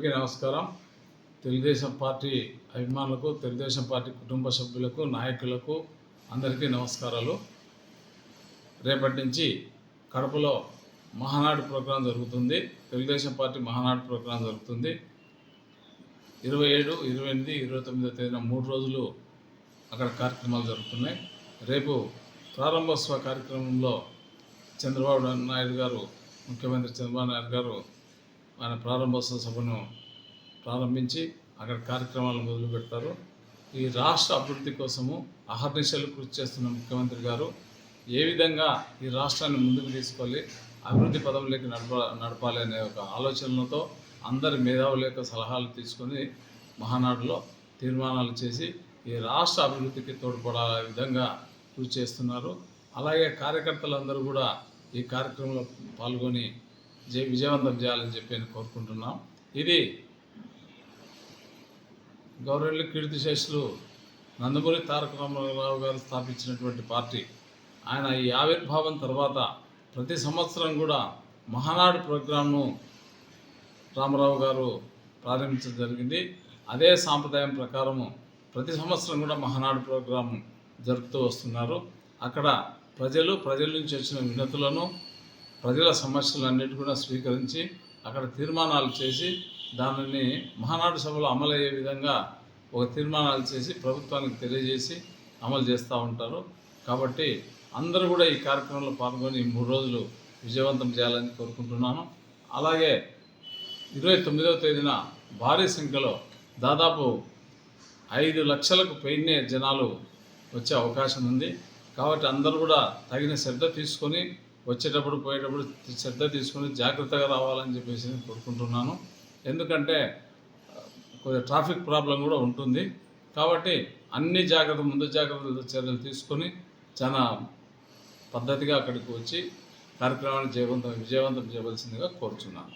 అందరికీ నమస్కారం. తెలుగుదేశం పార్టీ అభిమానులకు, తెలుగుదేశం పార్టీ కుటుంబ సభ్యులకు, నాయకులకు అందరికీ నమస్కారాలు. రేపటి నుంచి కడపలో మహానాడు ప్రోగ్రాం జరుగుతుంది. తెలుగుదేశం పార్టీ మహానాడు ప్రోగ్రాం జరుగుతుంది. 27, 28, 29 తేదీన 3 రోజులు అక్కడ కార్యక్రమాలు జరుగుతున్నాయి. రేపు ప్రారంభోత్సవ కార్యక్రమంలో చంద్రబాబు నాయుడు గారు, ముఖ్యమంత్రి చంద్రబాబు నాయుడు గారు ఆయన ప్రారంభోత్సవ సభను ప్రారంభించి అక్కడ కార్యక్రమాలు మొదలు పెడతారు. ఈ రాష్ట్ర అభివృద్ధి కోసము అహర్నిశలు కృషి చేస్తున్న ముఖ్యమంత్రి గారు ఏ విధంగా ఈ రాష్ట్రాన్ని ముందుకు తీసుకెళ్ళి అభివృద్ధి పదంలోకి నడపాలి అనే ఒక ఆలోచనలతో అందరి మేధావుల యొక్క సలహాలు తీసుకొని మహానాడులో తీర్మానాలు చేసి ఈ రాష్ట్ర అభివృద్ధికి తోడ్పడాల విధంగా కృషి చేస్తున్నారు. అలాగే కార్యకర్తలందరూ కూడా ఈ కార్యక్రమంలో పాల్గొని విజయవంతం చేయాలని చెప్పి కోరుకుంటున్నాం. ఇది గౌరవనీయులు కీర్తిశేషులు నందమూరి తారక రామారావు గారు స్థాపించినటువంటి పార్టీ. ఆయన ఈ ఆవిర్భావం తర్వాత ప్రతి సంవత్సరం కూడా మహానాడు ప్రోగ్రాంను రామారావు గారు ప్రారంభించడం జరిగింది. అదే సాంప్రదాయం ప్రకారము ప్రతి సంవత్సరం కూడా మహానాడు ప్రోగ్రాం జరుపుతూ వస్తున్నారు. అక్కడ ప్రజల నుంచి వచ్చిన వినతులను, ప్రజల సమస్యలన్నిటి కూడా స్వీకరించి అక్కడ తీర్మానాలు చేసి దానిని మహానాడు సభలో అమలయ్యే విధంగా ఒక తీర్మానాలు చేసి ప్రభుత్వానికి తెలియజేసి అమలు చేస్తూ ఉంటారు. కాబట్టి అందరూ కూడా ఈ కార్యక్రమంలో పాల్గొని 3 రోజులు విజయవంతం చేయాలని కోరుకుంటున్నాను. అలాగే 29వ తేదీన భారీ సంఖ్యలో దాదాపు 5 లక్షలకు పైనే జనాలు వచ్చే అవకాశం ఉంది. కాబట్టి అందరూ కూడా తగిన శ్రద్ధ తీసుకొని వచ్చేటప్పుడు పోయేటప్పుడు శ్రద్ధ తీసుకొని జాగ్రత్తగా రావాలని చెప్పేసి కోరుకుంటున్నాను. ఎందుకంటే కొద్దిగా ట్రాఫిక్ ప్రాబ్లం కూడా ఉంటుంది. కాబట్టి అన్ని ముందు జాగ్రత్తలు చర్యలు తీసుకొని చాలా పద్ధతిగా అక్కడికి వచ్చి కార్యక్రమాన్ని విజయవంతం చేయవలసిందిగా కోరుచున్నాను.